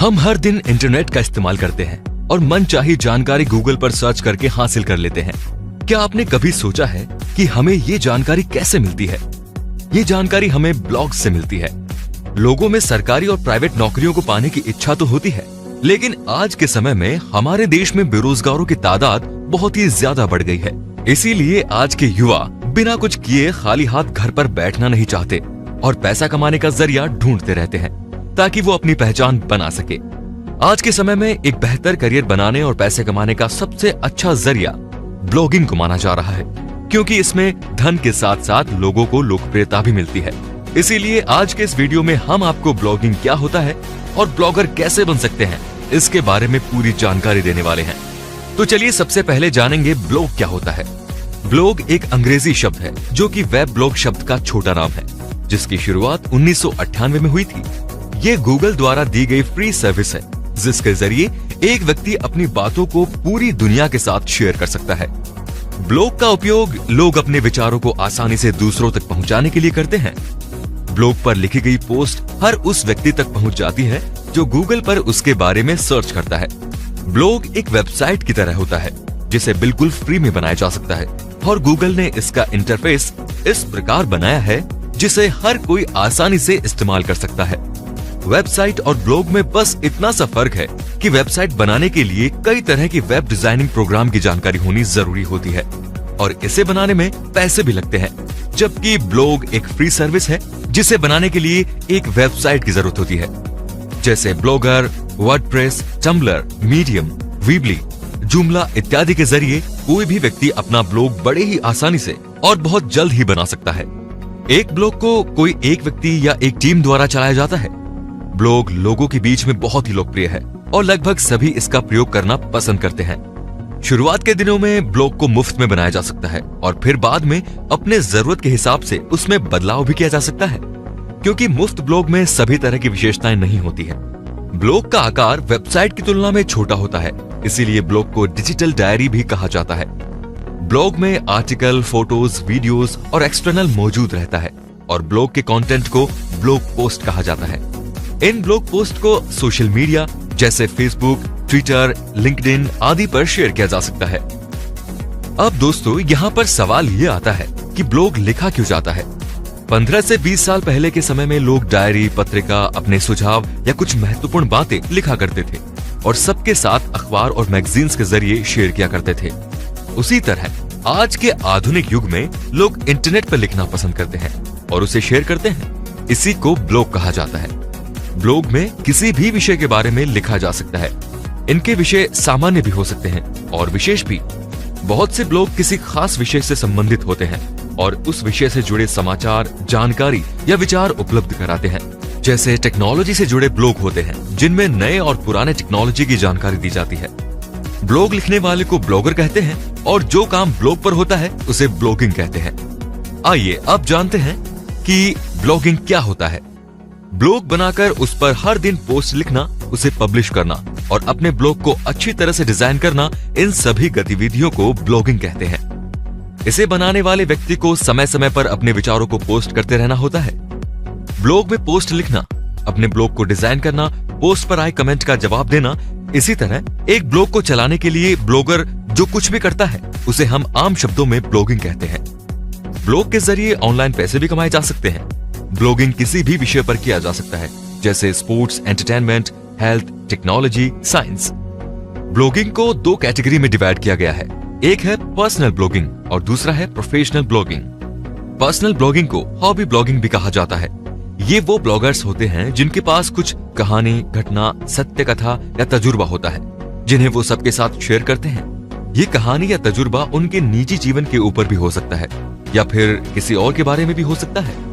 हम हर दिन इंटरनेट का इस्तेमाल करते हैं और मनचाही जानकारी गूगल पर सर्च करके हासिल कर लेते हैं। क्या आपने कभी सोचा है कि हमें ये जानकारी कैसे मिलती है? ये जानकारी हमें ब्लॉग से मिलती है। लोगों में सरकारी और प्राइवेट नौकरियों को पाने की इच्छा तो होती है, लेकिन आज के समय में हमारे देश में बेरोजगारों की तादाद बहुत ही ज्यादा बढ़ गई है। इसीलिए आज के युवा बिना कुछ किए खाली हाथ घर पर बैठना नहीं चाहते और पैसा कमाने का जरिया ढूंढते रहते हैं ताकि वो अपनी पहचान बना सके। आज के समय में एक बेहतर करियर बनाने और पैसे कमाने का सबसे अच्छा जरिया ब्लॉगिंग को माना जा रहा है, क्योंकि इसमें धन के साथ साथ लोगों को लोकप्रियता भी मिलती है। इसीलिए आज के इस वीडियो में हम आपको ब्लॉगिंग क्या होता है और ब्लॉगर कैसे बन सकते हैं, इसके बारे में पूरी जानकारी देने वाले हैं। तो चलिए सबसे पहले जानेंगे ब्लॉग क्या होता है। ब्लॉग एक अंग्रेजी शब्द है जो कि वेब ब्लॉग शब्द का छोटा नाम है, जिसकी शुरुआत 1998 में हुई थी। ये गूगल द्वारा दी गई फ्री सर्विस है, जिसके जरिए एक व्यक्ति अपनी बातों को पूरी दुनिया के साथ शेयर कर सकता है। ब्लॉग का उपयोग लोग अपने विचारों को आसानी से दूसरों तक पहुंचाने के लिए करते हैं। ब्लॉग पर लिखी गई पोस्ट हर उस व्यक्ति तक पहुंच जाती है जो गूगल पर उसके बारे में सर्च करता है। ब्लॉग एक वेबसाइट की तरह होता है जिसे बिल्कुल फ्री में बनाया जा सकता है, और गूगल ने इसका इंटरफेस इस प्रकार बनाया है जिसे हर कोई आसानी से इस्तेमाल कर सकता है। वेबसाइट और ब्लॉग में बस इतना सा फर्क है कि वेबसाइट बनाने के लिए कई तरह की वेब डिजाइनिंग प्रोग्राम की जानकारी होनी जरूरी होती है और इसे बनाने में पैसे भी लगते हैं, जबकि ब्लॉग एक फ्री सर्विस है जिसे बनाने के लिए एक वेबसाइट की जरूरत होती है। जैसे Blogger, WordPress, Tumblr, Medium, Weebly, Joomla इत्यादि के जरिए कोई भी व्यक्ति अपना ब्लॉग बड़े ही आसानी से और बहुत जल्द ही बना सकता है। एक ब्लॉग को कोई एक व्यक्ति या एक टीम द्वारा चलाया जाता है। ब्लॉग लोगों के बीच में बहुत ही लोकप्रिय है और लगभग सभी इसका प्रयोग करना पसंद करते हैं। शुरुआत के दिनों में ब्लॉग को मुफ्त में बनाया जा सकता है और फिर बाद में अपने जरूरत के हिसाब से उसमें बदलाव भी किया जा सकता है, क्योंकि मुफ्त ब्लॉग में सभी तरह की विशेषताएं नहीं होती हैं। ब्लॉग का आकार वेबसाइट की तुलना में छोटा होता है, इसीलिए ब्लॉग को डिजिटल डायरी भी कहा जाता है। ब्लॉग में आर्टिकल, फोटोज, वीडियोस और एक्सटर्नल मौजूद रहता है और ब्लॉग के कंटेंट को ब्लॉग पोस्ट कहा जाता है। इन ब्लॉग पोस्ट को सोशल मीडिया जैसे फेसबुक, ट्विटर, लिंक्डइन आदि पर शेयर किया जा सकता है। अब दोस्तों यहाँ पर सवाल ये आता है कि ब्लॉग लिखा क्यों जाता है? 15 से 20 साल पहले के समय में लोग डायरी, पत्रिका, अपने सुझाव या कुछ महत्वपूर्ण बातें लिखा करते थे और सबके साथ अखबार और मैगजीन्स के जरिए शेयर किया करते थे। उसी तरह आज के आधुनिक युग में लोग इंटरनेट पर लिखना पसंद करते हैं और उसे शेयर करते हैं। इसी को ब्लॉग कहा जाता है। ब्लॉग में किसी भी विषय के बारे में लिखा जा सकता है। इनके विषय सामान्य भी हो सकते हैं और विशेष भी। बहुत से ब्लॉग किसी खास विषय से संबंधित होते हैं और उस विषय से जुड़े समाचार, जानकारी या विचार उपलब्ध कराते हैं। जैसे टेक्नोलॉजी से जुड़े ब्लॉग होते हैं जिनमें नए और पुराने टेक्नोलॉजी की जानकारी दी जाती है। ब्लॉग लिखने वाले को ब्लॉगर कहते हैं और जो काम ब्लॉग पर होता है उसे ब्लॉगिंग कहते हैं। आइए अब जानते हैं कि ब्लॉगिंग क्या होता है। ब्लॉग बनाकर उस पर हर दिन पोस्ट लिखना, उसे पब्लिश करना और अपने ब्लॉग को अच्छी तरह से डिजाइन करना, इन सभी गतिविधियों को ब्लॉगिंग कहते हैं। इसे बनाने वाले व्यक्ति को समय समय पर अपने विचारों को पोस्ट करते रहना होता है। ब्लॉग में पोस्ट लिखना, अपने ब्लॉग को डिजाइन करना, पोस्ट पर आए कमेंट का जवाब देना, इसी तरह एक ब्लॉग को चलाने के लिए ब्लॉगर जो कुछ भी करता है उसे हम आम शब्दों में ब्लॉगिंग कहते हैं। ब्लॉग के जरिए ऑनलाइन पैसे भी कमाए जा सकते हैं। ब्लॉगिंग किसी भी विषय पर किया जा सकता है, जैसे sports, entertainment, health, technology, science. Blogging को दो कैटेगरी में डिवाइड किया गया है। एक है पर्सनल ब्लॉगिंग और दूसरा है प्रोफेशनल ब्लॉगिंग। पर्सनल ब्लॉगिंग को हॉबी ब्लॉगिंग भी कहा जाता है। ये वो ब्लॉगर्स होते हैं जिनके पास कुछ कहानी, घटना, सत्य कथा या तजुर्बा होता है, जिन्हें वो सबके साथ शेयर करते हैं। ये कहानी या तजुर्बा उनके निजी जीवन के ऊपर भी हो सकता है या फिर किसी और के बारे में भी हो सकता है।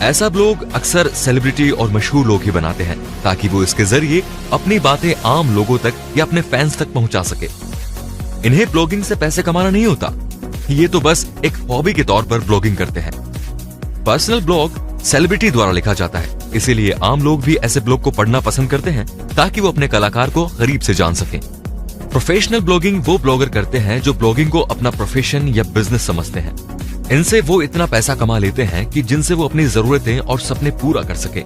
ऐसा ब्लॉग अक्सर सेलिब्रिटी और मशहूर लोग ही बनाते हैं ताकि वो इसके जरिए अपनी बातें आम लोगों तक या अपने फैंस तक पहुंचा सके। इन्हें ब्लॉगिंग से पैसे कमाना नहीं होता, ये तो बस एक हॉबी के तौर पर ब्लॉगिंग करते हैं। पर्सनल ब्लॉग सेलिब्रिटी द्वारा लिखा जाता है, इसीलिए आम लोग भी ऐसे ब्लॉग को पढ़ना पसंद करते हैं ताकि वो अपने कलाकार को करीब से जान सकें। प्रोफेशनल ब्लॉगिंग वो ब्लॉगर करते हैं जो ब्लॉगिंग को अपना प्रोफेशन या बिजनेस समझते हैं। इनसे वो इतना पैसा कमा लेते हैं कि जिनसे वो अपनी जरूरतें और सपने पूरा कर सके।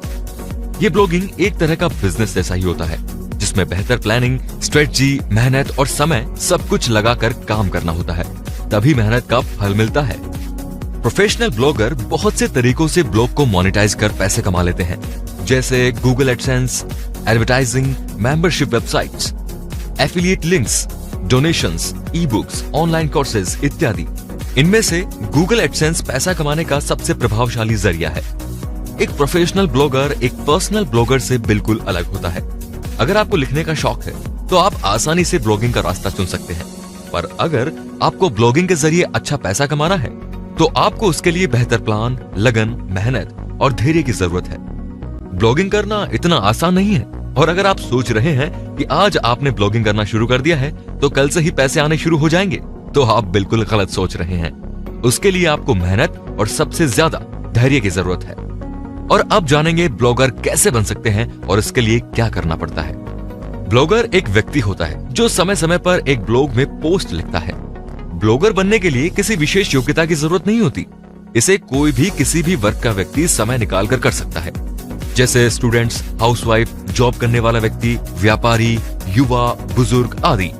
ये ब्लॉगिंग एक तरह का बिजनेस जैसा ही होता है, जिसमें बेहतर प्लानिंग, स्ट्रेटजी, मेहनत और समय सब कुछ लगाकर काम करना होता है, तभी मेहनत का फल मिलता है। प्रोफेशनल ब्लॉगर बहुत से तरीकों से ब्लॉग को मोनेटाइज कर पैसे कमा लेते हैं, जैसे Google AdSense, advertising, membership websites, affiliate links, donations, e books, online courses इत्यादि। इनमें से गूगल एडसेंस पैसा कमाने का सबसे प्रभावशाली जरिया है। एक प्रोफेशनल ब्लॉगर एक पर्सनल ब्लॉगर से बिल्कुल अलग होता है। अगर आपको लिखने का शौक है तो आप आसानी से ब्लॉगिंग का रास्ता चुन सकते हैं, पर अगर आपको ब्लॉगिंग के जरिए अच्छा पैसा कमाना है तो आपको उसके लिए बेहतर प्लान, लगन, मेहनत और धैर्य की जरूरत है। ब्लॉगिंग करना इतना आसान नहीं है, और अगर आप सोच रहे हैं कि आज आपने ब्लॉगिंग करना शुरू कर दिया है तो कल से ही पैसे आने शुरू हो जाएंगे, तो आप बिल्कुल गलत सोच रहे हैं। उसके लिए आपको मेहनत और सबसे ज्यादा धैर्य की जरूरत है। और अब जानेंगे ब्लॉगर कैसे बन सकते हैं और इसके लिए क्या करना पड़ता है। ब्लॉगर एक व्यक्ति होता है जो समय समय पर एक ब्लॉग में पोस्ट लिखता है। ब्लॉगर बनने के लिए किसी विशेष योग्यता की जरूरत नहीं होती। इसे कोई भी किसी भी वर्ग का व्यक्ति समय निकाल कर सकता है, जैसे स्टूडेंट्स, हाउसवाइफ, जॉब करने वाला व्यक्ति, व्यापारी, युवा, बुजुर्ग आदि।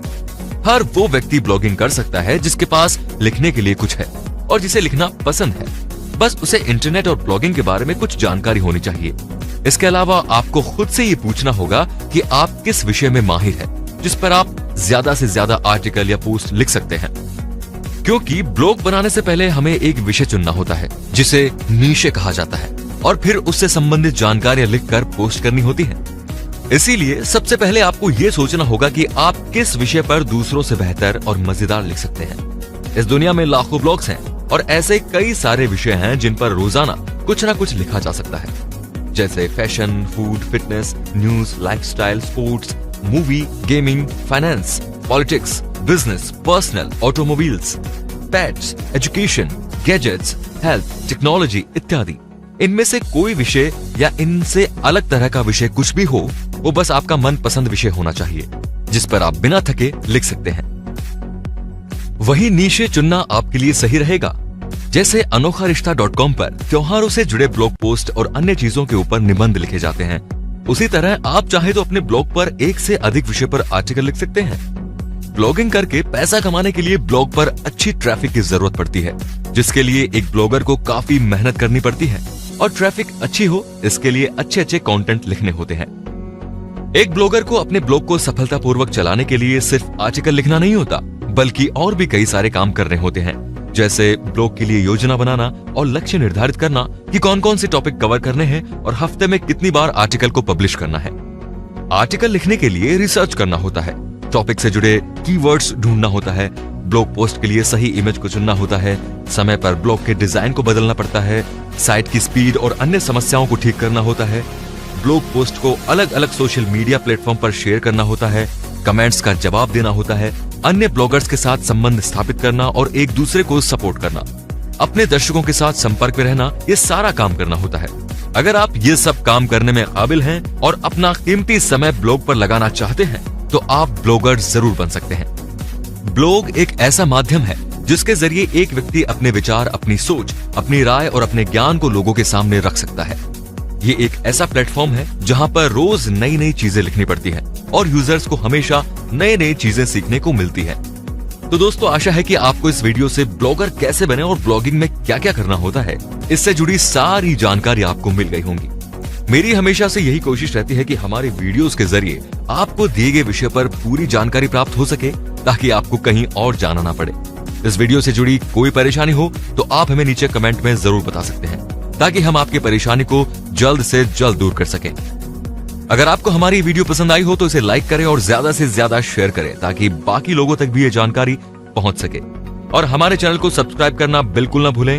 हर वो व्यक्ति ब्लॉगिंग कर सकता है जिसके पास लिखने के लिए कुछ है और जिसे लिखना पसंद है। बस उसे इंटरनेट और ब्लॉगिंग के बारे में कुछ जानकारी होनी चाहिए। इसके अलावा आपको खुद से ये पूछना होगा कि आप किस विषय में माहिर हैं, जिस पर आप ज्यादा से ज्यादा आर्टिकल या पोस्ट लिख सकते हैं। क्योंकि ब्लॉग बनाने से पहले हमें एक विषय चुनना होता है जिसे नीशे कहा जाता है, और फिर उससे संबंधित जानकारियां लिखकर पोस्ट करनी होती है। इसीलिए सबसे पहले आपको यह सोचना होगा कि आप किस विषय पर दूसरों से बेहतर और मजेदार लिख सकते हैं। इस दुनिया में लाखों ब्लॉग्स हैं और ऐसे कई सारे विषय हैं जिन पर रोजाना कुछ ना कुछ लिखा जा सकता है, जैसे fashion, food, fitness, news, lifestyle, sports, movie, gaming, finance, politics, business, personal, automobiles, pets, education, gadgets, health, technology इत्यादि। इनमें से कोई विषय या इनसे अलग तरह का विषय कुछ भी हो, वो बस आपका मनपसंद विषय होना चाहिए जिस पर आप बिना थके लिख सकते हैं। वही नीशे चुनना आपके लिए सही रहेगा। जैसे अनोखारिश्ता.com पर त्योहारों से जुड़े ब्लॉग पोस्ट और अन्य चीजों के ऊपर निबंध लिखे जाते हैं, उसी तरह आप चाहे तो अपने ब्लॉग पर एक से अधिक विषय पर आर्टिकल लिख सकते हैं। ब्लॉगिंग करके पैसा कमाने के लिए ब्लॉग पर अच्छी ट्रैफिक की जरूरत पड़ती है, जिसके लिए एक ब्लॉगर को काफी मेहनत करनी पड़ती है, और ट्रैफिक अच्छी हो इसके लिए अच्छे अच्छे कंटेंट लिखने होते हैं। एक ब्लॉगर को अपने ब्लॉग को सफलतापूर्वक चलाने के लिए सिर्फ आर्टिकल लिखना नहीं होता, बल्कि और भी कई सारे काम करने होते हैं, जैसे ब्लॉग के लिए योजना बनाना और लक्ष्य निर्धारित करना कि कौन कौन से टॉपिक कवर करने हैं और हफ्ते में कितनी बार आर्टिकल को पब्लिश करना है। आर्टिकल लिखने के लिए रिसर्च करना होता है, टॉपिक से जुड़े कीवर्ड्स ढूंढना होता है, ब्लॉग पोस्ट के लिए सही इमेज को चुनना होता है, समय पर ब्लॉग के डिजाइन को बदलना पड़ता है, साइट की स्पीड और अन्य समस्याओं को ठीक करना होता है, ब्लॉग पोस्ट को अलग अलग सोशल मीडिया प्लेटफॉर्म पर शेयर करना होता है, कमेंट्स का जवाब देना होता है, अन्य ब्लॉगर्स के साथ संबंध स्थापित करना और एक दूसरे को सपोर्ट करना, अपने दर्शकों के साथ संपर्क में रहना, ये सारा काम करना होता है। अगर आप ये सब काम करने में काबिल हैं और अपना कीमती समय ब्लॉग पर लगाना चाहते हैं तो आप ब्लॉगर जरूर बन सकते हैं। ब्लॉग एक ऐसा माध्यम है जिसके जरिए एक व्यक्ति अपने विचार, अपनी सोच, अपनी राय और अपने ज्ञान को लोगों के सामने रख सकता है। ये एक ऐसा प्लेटफॉर्म है जहां पर रोज नई नई चीजें लिखनी पड़ती हैं और यूजर्स को हमेशा नई नई चीजें सीखने को मिलती है। तो दोस्तों, आशा है कि आपको इस वीडियो से ब्लॉगर कैसे बने और ब्लॉगिंग में क्या क्या करना होता है, इससे जुड़ी सारी जानकारी आपको मिल गई होंगी। मेरी हमेशा से यही कोशिश रहती है कि हमारे वीडियोस के जरिए आपको दिए गए विषय पर पूरी जानकारी प्राप्त हो सके, ताकि आपको कहीं और जाना ना पड़े। इस वीडियो से जुड़ी कोई परेशानी हो तो आप हमें नीचे कमेंट में जरूर बता सकते हैं, ताकि हम आपकी परेशानी को जल्द से जल्द दूर कर सकें। अगर आपको हमारी वीडियो पसंद आई हो तो इसे लाइक करें और ज्यादा से ज्यादा शेयर करें, ताकि बाकी लोगों तक भी ये जानकारी पहुंच सके। और हमारे चैनल को सब्सक्राइब करना बिल्कुल ना भूलें,